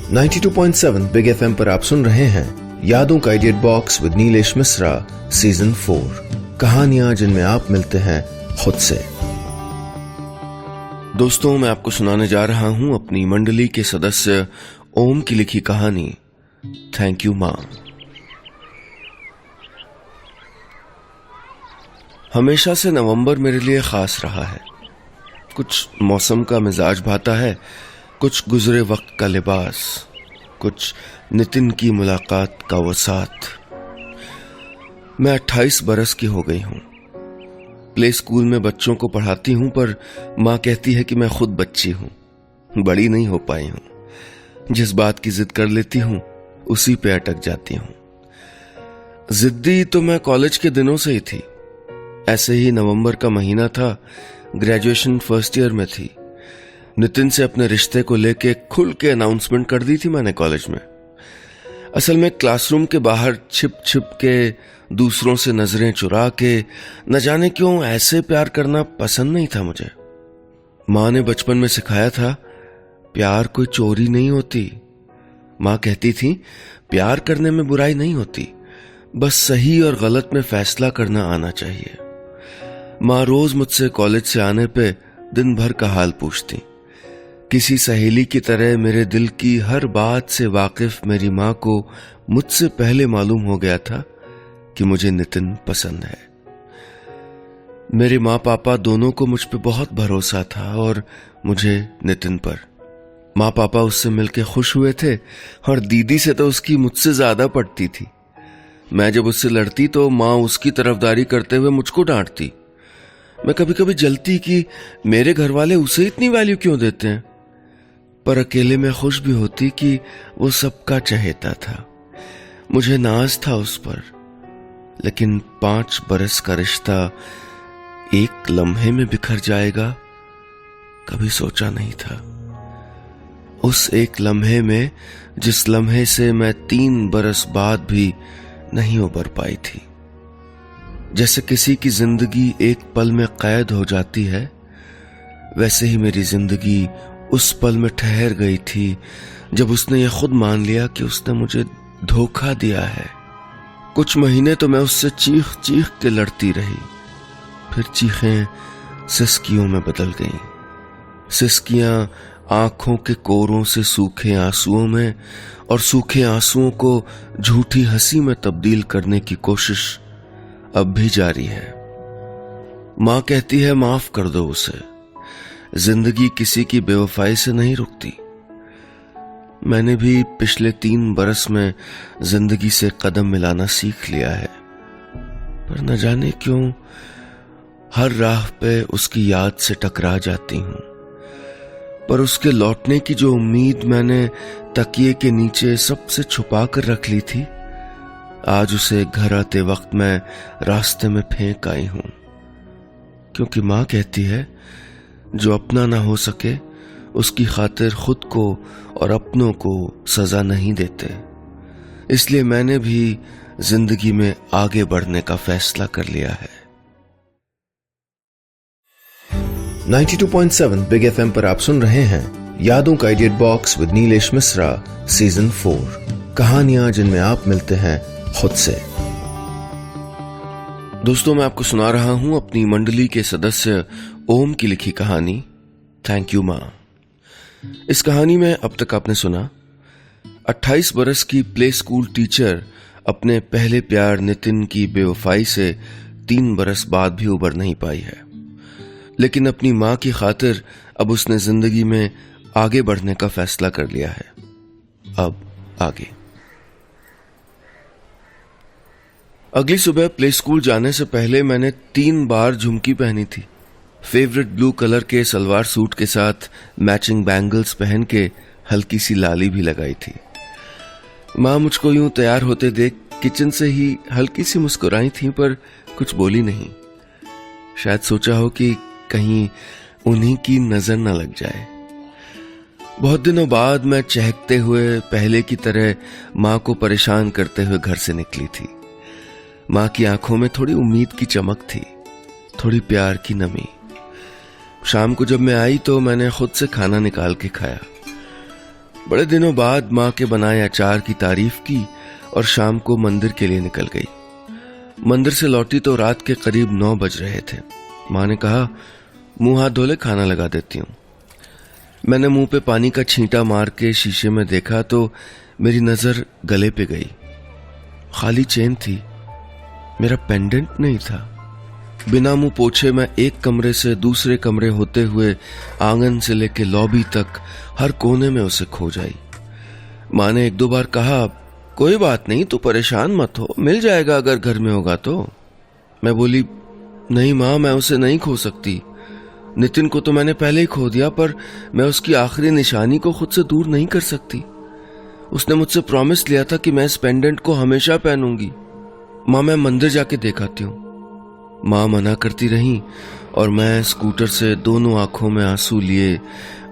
92.7 big FM पर आप सुन रहे हैं यादों का idiot box with Nilesh Mishra season 4। कहानियां जिनमें आप मिलते हैं खुद से। दोस्तों, मैं आपको सुनाने जा रहा हूं अपनी मंडली के सदस्य ओम की लिखी कहानी थैंक यू मां। हमेशा से नवंबर मेरे लिए खास रहा है। कुछ मौसम का मिजाज भाता है, कुछ गुजरे वक्त का लिबास, कुछ नितिन की मुलाकात का वो साथ। मैं 28 बरस की हो गई हूं। प्ले स्कूल में बच्चों को पढ़ाती हूं, पर मां कहती है कि मैं खुद बच्ची हूं, बड़ी नहीं हो पाई हूं। जिस बात की जिद कर लेती हूं उसी पे अटक जाती हूं। जिद्दी तो मैं कॉलेज के दिनों से ही थी। ऐसे ही नवंबर का महीना था, ग्रेजुएशन फर्स्ट ईयर में थी। नितिन से अपने रिश्ते को लेके खुल के अनाउंसमेंट कर दी थी मैंने कॉलेज में। असल में क्लासरूम के बाहर छिप छिप के, दूसरों से नजरें चुरा के, न जाने क्यों ऐसे प्यार करना पसंद नहीं था मुझे। माँ ने बचपन में सिखाया था, प्यार कोई चोरी नहीं होती। माँ कहती थी, प्यार करने में बुराई नहीं होती, बस सही और गलत में फैसला करना आना चाहिए। माँ रोज मुझसे कॉलेज से आने पे दिन भर का हाल पूछती। किसी सहेली की तरह मेरे दिल की हर बात से वाकिफ मेरी माँ को मुझसे पहले मालूम हो गया था कि मुझे नितिन पसंद है। मेरे माँ पापा दोनों को मुझ पे बहुत भरोसा था और मुझे नितिन पर। माँ पापा उससे मिलके खुश हुए थे और दीदी से तो उसकी मुझसे ज्यादा पटती थी। मैं जब उससे लड़ती तो माँ उसकी तरफदारी करते हुए मुझको डांटती। मैं कभी कभी जलती कि मेरे घर वाले उसे इतनी वैल्यू क्यों देते हैं, पर अकेले में खुश भी होती कि वो सबका चहेता था। मुझे नाज था उस पर। लेकिन 5 बरस का रिश्ता एक लम्हे में बिखर जाएगा, कभी सोचा नहीं था। उस एक लम्हे में, जिस लम्हे से मैं 3 बरस बाद भी नहीं उबर पाई थी। जैसे किसी की जिंदगी एक पल में कैद हो जाती है, वैसे ही मेरी जिंदगी उस पल में ठहर गई थी जब उसने ये खुद मान लिया कि उसने मुझे धोखा दिया है। कुछ महीने तो मैं उससे चीख चीख के लड़ती रही, फिर चीखें सिसकियों में बदल गईं। सिसकियां आंखों के कोरों से सूखे आंसुओं में, और सूखे आंसुओं को झूठी हंसी में तब्दील करने की कोशिश अब भी जारी है। मां कहती है, माफ कर दो उसे, जिंदगी किसी की बेवफाई से नहीं रुकती। मैंने भी पिछले 3 बरस में जिंदगी से कदम मिलाना सीख लिया है, पर न जाने क्यों हर राह पे उसकी याद से टकरा जाती हूं। पर उसके लौटने की जो उम्मीद मैंने तकिए के नीचे सबसे छुपा कर रख ली थी, आज उसे घर आते वक्त मैं रास्ते में फेंक आई हूं। क्योंकि मां कहती है, जो अपना ना हो सके उसकी खातिर खुद को और अपनों को सजा नहीं देते। इसलिए मैंने भी जिंदगी में आगे बढ़ने का फैसला कर लिया है। 92.7 बिग एफएम पर आप सुन रहे हैं यादों का idiot box with Nilesh Mishra season 4। कहानियां जिनमें आप मिलते हैं खुद से। दोस्तों, मैं आपको सुना रहा हूं अपनी मंडली के सदस्य ओम की लिखी कहानी थैंक यू मां। इस कहानी में अब तक आपने सुना 28 बरस की प्ले स्कूल टीचर अपने पहले प्यार नितिन की बेवफाई से 3 बरस बाद भी उबर नहीं पाई है, लेकिन अपनी मां की खातिर अब उसने जिंदगी में आगे बढ़ने का फैसला कर लिया है। अब आगे। अगली सुबह प्ले स्कूल जाने से पहले मैंने 3 बार झुमकी पहनी थी। फेवरेट ब्लू कलर के सलवार सूट के साथ मैचिंग बैंगल्स पहन के हल्की सी लाली भी लगाई थी। माँ मुझको यूं तैयार होते देख किचन से ही हल्की सी मुस्कुराई थी, पर कुछ बोली नहीं। शायद सोचा हो कि कहीं उन्हीं की नजर न लग जाए। बहुत दिनों बाद मैं चहकते हुए पहले की तरह माँ को परेशान करते हुए घर से निकली थी। माँ की आंखों में थोड़ी उम्मीद की चमक थी, थोड़ी प्यार की नमी। शाम को जब मैं आई तो मैंने खुद से खाना निकाल के खाया। बड़े दिनों बाद माँ के बनाए अचार की तारीफ की और शाम को मंदिर के लिए निकल गई। मंदिर से लौटी तो रात के करीब 9 बज रहे थे। माँ ने कहा, मुंह हाथ धोले, खाना लगा देती हूँ। मैंने मुंह पे पानी का छींटा मार के शीशे में देखा तो मेरी नजर गले पे गई। खाली चेन थी, मेरा पेंडेंट नहीं था। बिना मुंह पोछे मैं एक कमरे से दूसरे कमरे होते हुए आंगन से लेके लॉबी तक हर कोने में उसे खोज आई। माँ ने 1-2 बार कहा, कोई बात नहीं, तू परेशान मत हो, मिल जाएगा अगर घर में होगा तो। मैं बोली, नहीं माँ, मैं उसे नहीं खो सकती। नितिन को तो मैंने पहले ही खो दिया, पर मैं उसकी आखिरी निशानी को खुद से दूर नहीं कर सकती। उसने मुझसे प्रॉमिस लिया था कि मैं इस पेंडेंट को हमेशा पहनूंगी। माँ, मैं मंदिर जाके देखाती हूँ। माँ मना करती रही और मैं स्कूटर से दोनों आंखों में आंसू लिए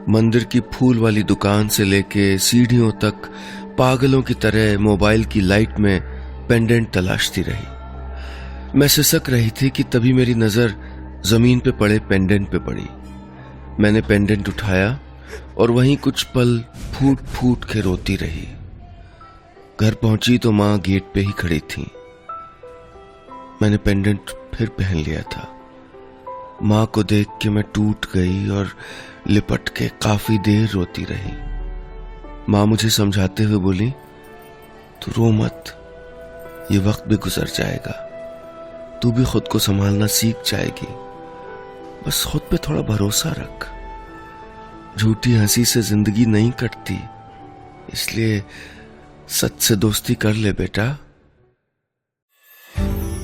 मंदिर की फूल वाली दुकान से लेके सीढ़ियों तक पागलों की तरह मोबाइल की लाइट में पेंडेंट तलाशती रही। मैं सिसक रही थी कि तभी मेरी नजर जमीन पे पड़े पेंडेंट पे पड़ी। मैंने पेंडेंट उठाया और वहीं कुछ पल फूट फूट के रोती रही। घर पहुंची तो माँ गेट पे ही खड़ी थी। मैंने पेंडेंट फिर पहन लिया था। माँ को देख के मैं टूट गई और लिपट के काफी देर रोती रही। माँ मुझे समझाते हुए बोली, तू रो मत, ये वक्त भी गुजर जाएगा, तू भी खुद को संभालना सीख जाएगी, बस खुद पे थोड़ा भरोसा रख। झूठी हंसी से जिंदगी नहीं कटती, इसलिए सच से दोस्ती कर ले बेटा।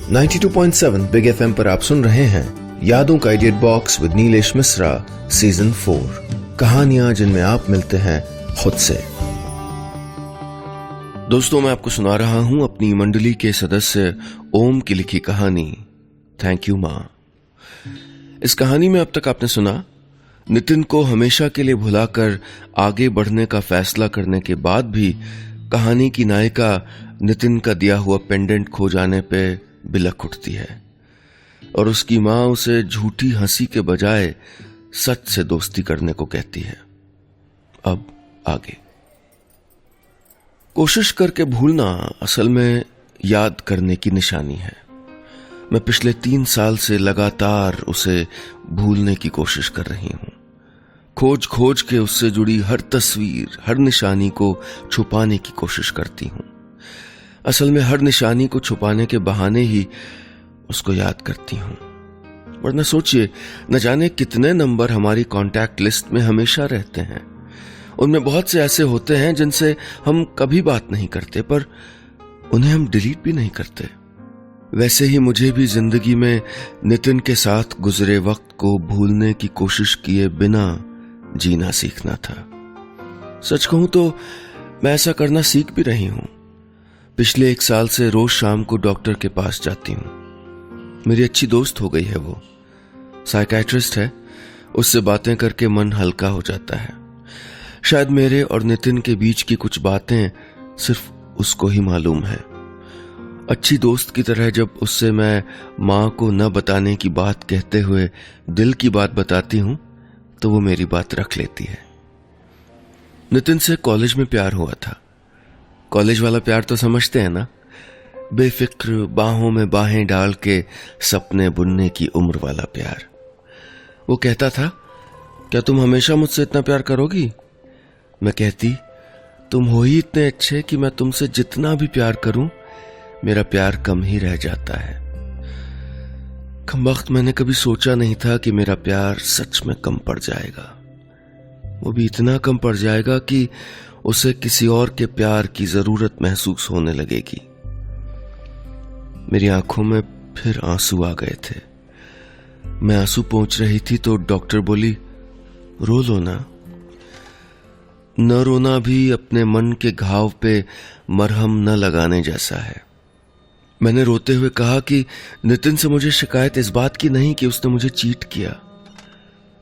92.7 बिग एफएम पर आप सुन रहे हैं यादों का idiot box with Nilesh Mishra season 4, कहानियां जिनमें आप मिलते हैं खुद से। दोस्तों, मैं आपको सुना रहा हूं अपनी मंडली के सदस्य ओम की लिखी कहानी थैंक यू मां। इस कहानी में अब तक आपने सुना, नितिन को हमेशा के लिए भुलाकर आगे बढ़ने का फैसला करने के बाद भी कहानी की नायिका नितिन का दिया हुआ पेंडेंट खो जाने पे बिलख उठती है और उसकी मां उसे झूठी हंसी के बजाय सच से दोस्ती करने को कहती है। अब आगे। कोशिश करके भूलना असल में याद करने की निशानी है। मैं पिछले 3 साल से लगातार उसे भूलने की कोशिश कर रही हूं। खोज खोज के उससे जुड़ी हर तस्वीर, हर निशानी को छुपाने की कोशिश करती हूं। असल में हर निशानी को छुपाने के बहाने ही उसको याद करती हूं। वरना सोचिए, न जाने कितने नंबर हमारी कॉन्टैक्ट लिस्ट में हमेशा रहते हैं। उनमें बहुत से ऐसे होते हैं जिनसे हम कभी बात नहीं करते, पर उन्हें हम डिलीट भी नहीं करते। वैसे ही मुझे भी जिंदगी में नितिन के साथ गुजरे वक्त को भूलने की कोशिश किए बिना जीना सीखना था। सच कहूं तो मैं ऐसा करना सीख भी रही हूं। पिछले 1 साल से रोज शाम को डॉक्टर के पास जाती हूं। मेरी अच्छी दोस्त हो गई है, वो साइकियाट्रिस्ट है। उससे बातें करके मन हल्का हो जाता है। शायद मेरे और नितिन के बीच की कुछ बातें सिर्फ उसको ही मालूम है। अच्छी दोस्त की तरह जब उससे मैं माँ को न बताने की बात कहते हुए दिल की बात बताती हूं तो वो मेरी बात रख लेती है। नितिन से कॉलेज में प्यार हुआ था। कॉलेज वाला प्यार तो समझते हैं ना, बेफिक्र बाहों में बाहें डाल के सपने बुनने की उम्र वाला प्यार। वो कहता था, क्या तुम हमेशा मुझसे इतना प्यार करोगी? मैं कहती, तुम हो ही इतने अच्छे कि मैं तुमसे जितना भी प्यार करूं मेरा प्यार कम ही रह जाता है। कमबख्त, मैंने कभी सोचा नहीं था कि मेरा प्यार सच में कम पड़ जाएगा। वो भी इतना कम पड़ जाएगा कि उसे किसी और के प्यार की जरूरत महसूस होने लगेगी। मेरी आंखों में फिर आंसू आ गए थे। मैं आंसू पोंछ रही थी तो डॉक्टर बोली, रो लो ना। न रोना भी अपने मन के घाव पे मरहम न लगाने जैसा है। मैंने रोते हुए कहा कि नितिन से मुझे शिकायत इस बात की नहीं कि उसने मुझे चीट किया।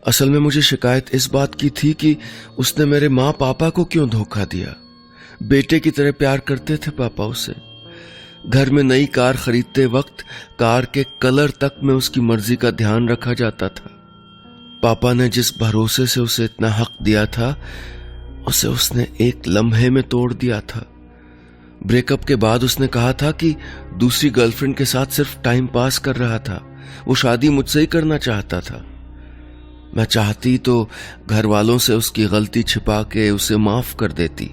असल में मुझे शिकायत इस बात की थी कि उसने मेरे माँ पापा को क्यों धोखा दिया। बेटे की तरह प्यार करते थे पापा उसे। घर में नई कार खरीदते वक्त कार के कलर तक में उसकी मर्जी का ध्यान रखा जाता था। पापा ने जिस भरोसे से उसे इतना हक दिया था, उसे उसने एक लम्हे में तोड़ दिया था। ब्रेकअप के बाद उसने कहा था कि दूसरी गर्लफ्रेंड के साथ सिर्फ टाइम पास कर रहा था, वो शादी मुझसे ही करना चाहता था। मैं चाहती तो घर वालों से उसकी गलती छिपा के उसे माफ कर देती,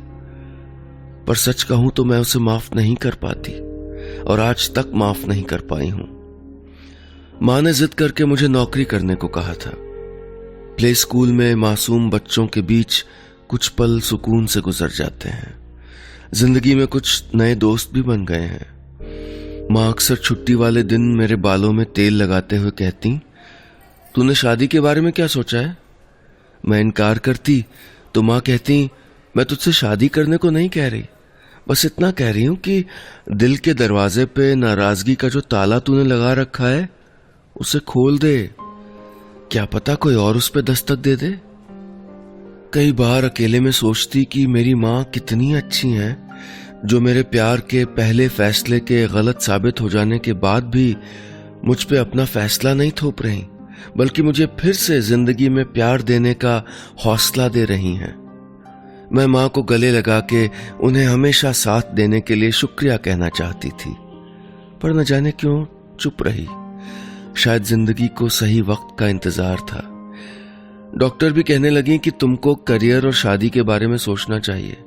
पर सच कहूं तो मैं उसे माफ नहीं कर पाती और आज तक माफ नहीं कर पाई हूं। मां ने जिद करके मुझे नौकरी करने को कहा था। प्ले स्कूल में मासूम बच्चों के बीच कुछ पल सुकून से गुजर जाते हैं। जिंदगी में कुछ नए दोस्त भी बन गए हैं। मां अक्सर छुट्टी वाले दिन मेरे बालों में तेल लगाते हुए कहती, तूने शादी के बारे में क्या सोचा है? मैं इनकार करती तो मां कहती, मैं तुझसे शादी करने को नहीं कह रही, बस इतना कह रही हूं कि दिल के दरवाजे पे नाराजगी का जो ताला तूने लगा रखा है उसे खोल दे, क्या पता कोई और उस पे दस्तक दे दे। कई बार अकेले में सोचती कि मेरी माँ कितनी अच्छी हैं, जो मेरे प्यार के पहले फैसले के गलत साबित हो जाने के बाद भी मुझ पे अपना फैसला नहीं थोप रही, बल्कि मुझे फिर से जिंदगी में प्यार देने का हौसला दे रही हैं। मैं माँ को गले लगा के उन्हें हमेशा साथ देने के लिए शुक्रिया कहना चाहती थी, पर न जाने क्यों चुप रही। शायद जिंदगी को सही वक्त का इंतजार था। डॉक्टर भी कहने लगी कि तुमको करियर और शादी के बारे में सोचना चाहिए।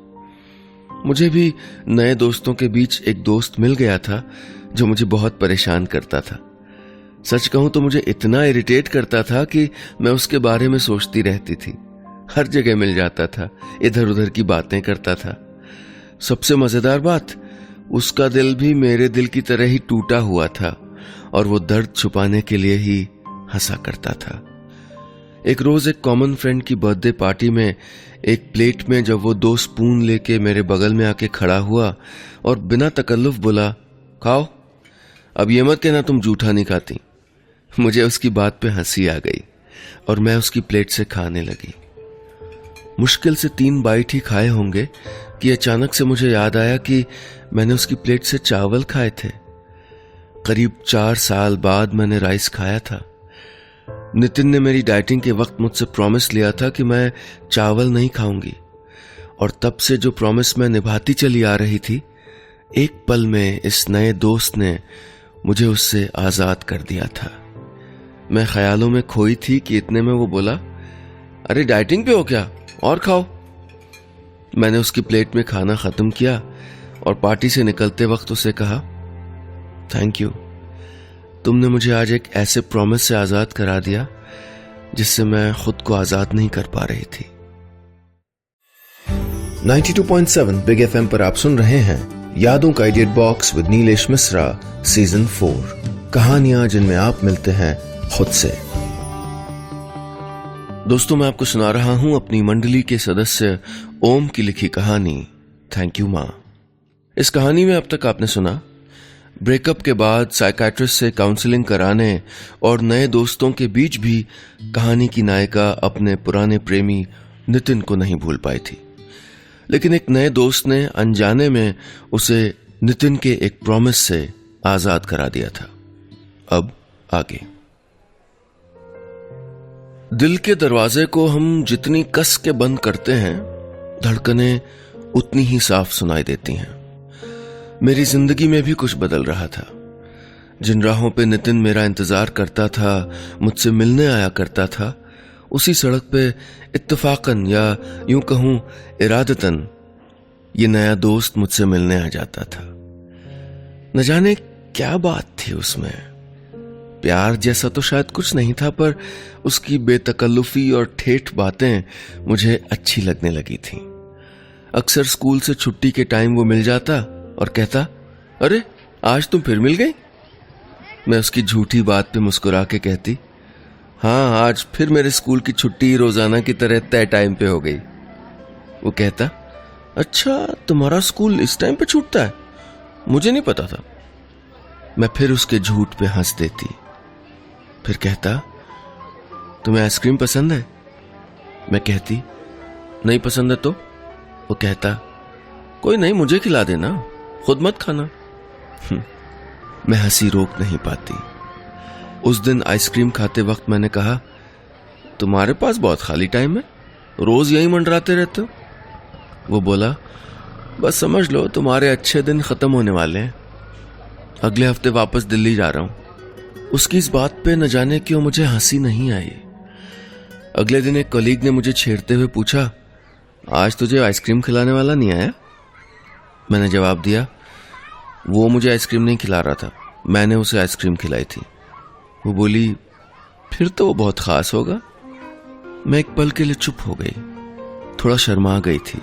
मुझे भी नए दोस्तों के बीच एक दोस्त मिल गया था जो मुझे बहुत परेशान करता था। सच कहूं तो मुझे इतना इरिटेट करता था कि मैं उसके बारे में सोचती रहती थी। हर जगह मिल जाता था, इधर उधर की बातें करता था। सबसे मजेदार बात, उसका दिल भी मेरे दिल की तरह ही टूटा हुआ था और वो दर्द छुपाने के लिए ही हंसा करता था। एक रोज एक कॉमन फ्रेंड की बर्थडे पार्टी में एक प्लेट में जब वो 2 स्पून लेके मेरे बगल में आके खड़ा हुआ और बिना तकल्लुफ बोला, खाओ, अब ये मत कहना तुम जूठा नहीं खाती। मुझे उसकी बात पे हंसी आ गई और मैं उसकी प्लेट से खाने लगी। मुश्किल से 3 बाइट ही खाए होंगे कि अचानक से मुझे याद आया कि मैंने उसकी प्लेट से चावल खाए थे। करीब 4 साल बाद मैंने राइस खाया था। नितिन ने मेरी डाइटिंग के वक्त मुझसे प्रॉमिस लिया था कि मैं चावल नहीं खाऊंगी, और तब से जो प्रॉमिस मैं निभाती चली आ रही थी, एक पल में इस नए दोस्त ने मुझे उससे आजाद कर दिया था। मैं ख्यालों में खोई थी कि इतने में वो बोला, अरे डाइटिंग पे हो क्या, और खाओ। मैंने उसकी प्लेट में खाना खत्म किया और पार्टी से निकलते वक्त उसे कहा, थैंक यू, तुमने मुझे आज एक ऐसे प्रॉमिस से आजाद करा दिया जिससे मैं खुद को आजाद नहीं कर पा रही थी। 92.7 बिग एफएम पर आप सुन रहे हैं यादों का edit box with Nilesh Mishra season 4, कहानियां जिनमें आप मिलते हैं खुद से। दोस्तों, मैं आपको सुना रहा हूं अपनी मंडली के सदस्य ओम की लिखी कहानी थैंक यू मां। इस कहानी में अब तक आपने सुना, ब्रेकअप के बाद साइकाइट्रिस्ट से काउंसलिंग कराने और नए दोस्तों के बीच भी कहानी की नायिका अपने पुराने प्रेमी नितिन को नहीं भूल पाई थी, लेकिन एक नए दोस्त ने अनजाने में उसे नितिन के एक प्रॉमिस से आजाद करा दिया था। अब आगे। दिल के दरवाजे को हम जितनी कस के बंद करते हैं, धड़कनें उतनी ही साफ सुनाई देती हैं। मेरी जिंदगी में भी कुछ बदल रहा था। जिन राहों पे नितिन मेरा इंतजार करता था, मुझसे मिलने आया करता था, उसी सड़क पे इत्तेफाकन या यूं कहूं इरादतन ये नया दोस्त मुझसे मिलने आ जाता था। न जाने क्या बात थी उसमें। प्यार जैसा तो शायद कुछ नहीं था, पर उसकी बेतकल्लुफी और ठेठ बातें मुझे अच्छी लगने लगी थीं। अक्सर स्कूल से छुट्टी के टाइम वो मिल जाता और कहता, अरे आज तुम फिर मिल गई। मैं उसकी झूठी बात पे मुस्कुरा के कहती, हाँ आज फिर मेरे स्कूल की छुट्टी रोजाना की तरह तय टाइम पे हो गई। वो कहता, अच्छा तुम्हारा स्कूल इस टाइम पे छूटता है, मुझे नहीं पता था। मैं फिर उसके झूठ पे हंस देती। फिर कहता, तुम्हें आइसक्रीम पसंद है? मैं कहती, नहीं पसंद है तो? वो कहता, कोई नहीं, मुझे खिला देना, खुद मत खाना। मैं हंसी रोक नहीं पाती। उस दिन आइसक्रीम खाते वक्त मैंने कहा, तुम्हारे पास बहुत खाली टाइम है, रोज यही मंडराते रहते हो। वो बोला, बस समझ लो तुम्हारे अच्छे दिन खत्म होने वाले हैं, अगले हफ्ते वापस दिल्ली जा रहा हूं। उसकी इस बात पे न जाने क्यों मुझे हंसी नहीं आई। अगले दिन एक कलीग ने मुझे छेड़ते हुए पूछा, आज तुझे आइसक्रीम खिलाने वाला नहीं आया? मैंने जवाब दिया, वो मुझे आइसक्रीम नहीं खिला रहा था, मैंने उसे आइसक्रीम खिलाई थी। वो बोली, फिर तो वो बहुत खास होगा। मैं एक पल के लिए चुप हो गई, थोड़ा शर्मा गई थी।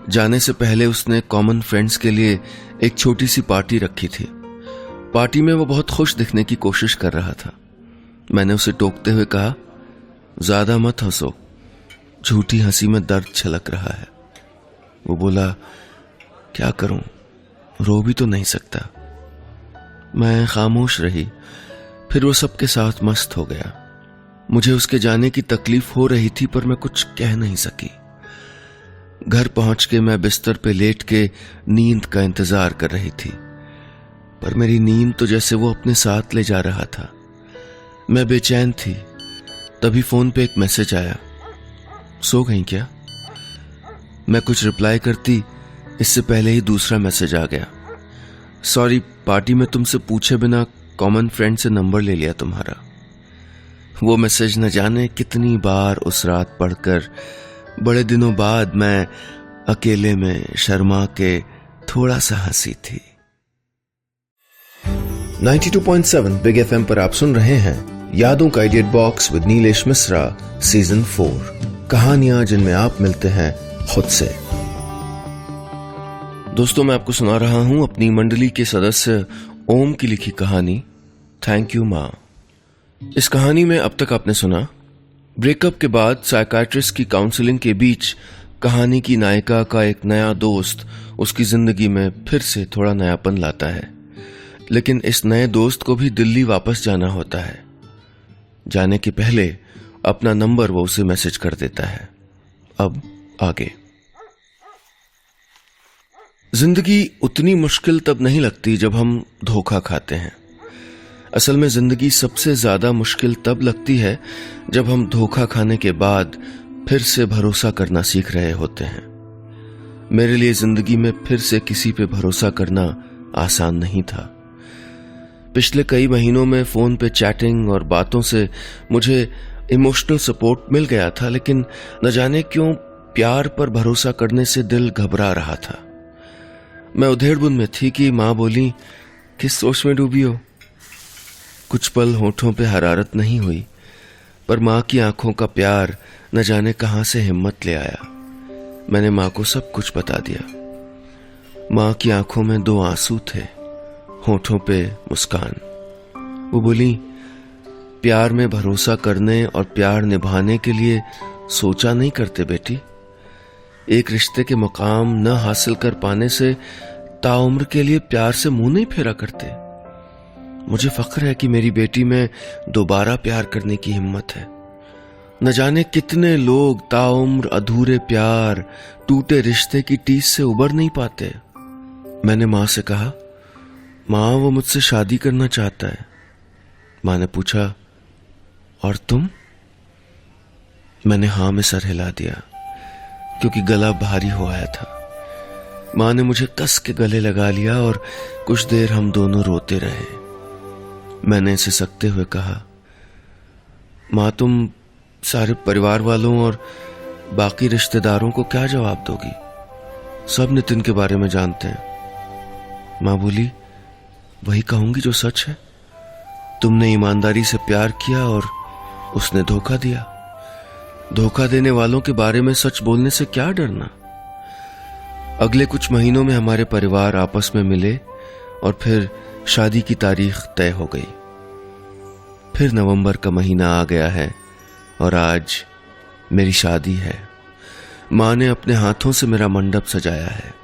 जाने से पहले उसने कॉमन फ्रेंड्स के लिए एक छोटी सी पार्टी रखी थी। पार्टी में वो बहुत खुश दिखने की कोशिश कर रहा था। मैंने उसे टोकते हुए कहा, ज्यादा मत हंसो, झूठी हंसी में दर्द छलक रहा है। वो बोला, क्या करूं, रो भी तो नहीं सकता। मैं खामोश रही, फिर वो सबके साथ मस्त हो गया। मुझे उसके जाने की तकलीफ हो रही थी, पर मैं कुछ कह नहीं सकी। घर पहुंच के मैं बिस्तर पे लेट के नींद का इंतजार कर रही थी, पर मेरी नींद तो जैसे वो अपने साथ ले जा रहा था। मैं बेचैन थी। तभी फोन पे एक मैसेज आया, सो गई क्या? मैं कुछ रिप्लाई करती, इससे पहले ही दूसरा मैसेज आ गया, सॉरी, पार्टी में तुमसे पूछे बिना कॉमन फ्रेंड से नंबर ले लिया तुम्हारा। वो मैसेज न जाने कितनी बार उस रात पढ़कर बड़े दिनों बाद मैं अकेले में शर्मा के थोड़ा सा हंसी थी। 92.7 बिग एफएम पर आप सुन रहे हैं यादों का edit box with Nilesh Mishra season 4, कहानियां जिनमें आप मिलते हैं खुद से। दोस्तों, मैं आपको सुना रहा हूं अपनी मंडली के सदस्य ओम की लिखी कहानी थैंक यू माँ। इस कहानी में अब तक आपने सुना, ब्रेकअप के बाद साइकाइट्रिस्ट की काउंसलिंग के बीच कहानी की नायिका का एक नया दोस्त उसकी जिंदगी में फिर से थोड़ा नयापन लाता है, लेकिन इस नए दोस्त को भी दिल्ली वापस जाना होता है। जाने के पहले अपना नंबर वो उसे मैसेज कर देता है। अब आगे। जिंदगी उतनी मुश्किल तब नहीं लगती जब हम धोखा खाते हैं। असल में जिंदगी सबसे ज्यादा मुश्किल तब लगती है जब हम धोखा खाने के बाद फिर से भरोसा करना सीख रहे होते हैं। मेरे लिए जिंदगी में फिर से किसी पे भरोसा करना आसान नहीं था। पिछले कई महीनों में फोन पे चैटिंग और बातों से मुझे इमोशनल सपोर्ट मिल गया था, लेकिन न जाने क्यों प्यार पर भरोसा करने से दिल घबरा रहा था। मैं उधेड़बुन में थी कि माँ बोली, किस सोच में डूबी हो? कुछ पल होठों पे हरारत नहीं हुई, पर माँ की आंखों का प्यार न जाने कहां से हिम्मत ले आया। मैंने माँ को सब कुछ बता दिया। माँ की आंखों में 2 आंसू थे, होठों पे मुस्कान। वो बोली, प्यार में भरोसा करने और प्यार निभाने के लिए सोचा नहीं करते बेटी। एक रिश्ते के मकाम न हासिल कर पाने से ताउम्र के लिए प्यार से मुंह नहीं फेरा करते। मुझे फख्र है कि मेरी बेटी में दोबारा प्यार करने की हिम्मत है। न जाने कितने लोग ताउम्र अधूरे प्यार, टूटे रिश्ते की टीस से उबर नहीं पाते। मैंने माँ से कहा, माँ वो मुझसे शादी करना चाहता है। माँ ने पूछा, और तुम? मैंने हाँ में सर हिला दिया, क्योंकि गला भारी हो आया था। माँ ने मुझे कस के गले लगा लिया और कुछ देर हम दोनों रोते रहे। मैंने इसे सकते हुए कहा, माँ तुम सारे परिवार वालों और बाकी रिश्तेदारों को क्या जवाब दोगी? सब नितिन के बारे में जानते हैं। माँ बोली, वही कहूंगी जो सच है। तुमने ईमानदारी से प्यार किया और उसने धोखा दिया। धोखा देने वालों के बारे में सच बोलने से क्या डरना। अगले कुछ महीनों में हमारे परिवार आपस में मिले और फिर शादी की तारीख तय हो गई। फिर नवंबर का महीना आ गया है और आज मेरी शादी है। माँ ने अपने हाथों से मेरा मंडप सजाया है।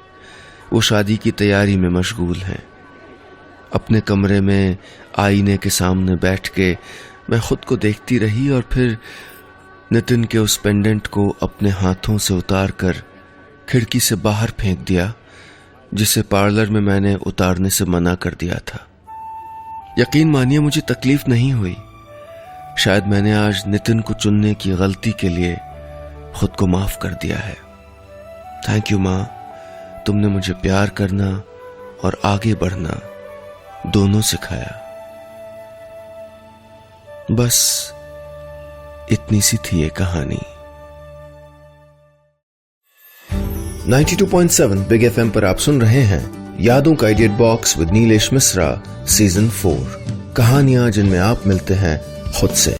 वो शादी की तैयारी में मशगूल है। अपने कमरे में आईने के सामने बैठ के मैं खुद को देखती रही और फिर नितिन के उस पेंडेंट को अपने हाथों से उतार कर खिड़की से बाहर फेंक दिया, जिसे पार्लर में मैंने उतारने से मना कर दिया था। यकीन मानिए मुझे तकलीफ नहीं हुई। शायद मैंने आज नितिन को चुनने की गलती के लिए खुद को माफ कर दिया है। थैंक यू माँ, तुमने मुझे प्यार करना और आगे बढ़ना दोनों सिखाया। बस इतनी सी थी ये कहानी। 92.7 बिग एफएम पर आप सुन रहे हैं यादों का edit box with Nilesh Mishra season 4। कहानियां जिनमें आप मिलते हैं खुद से।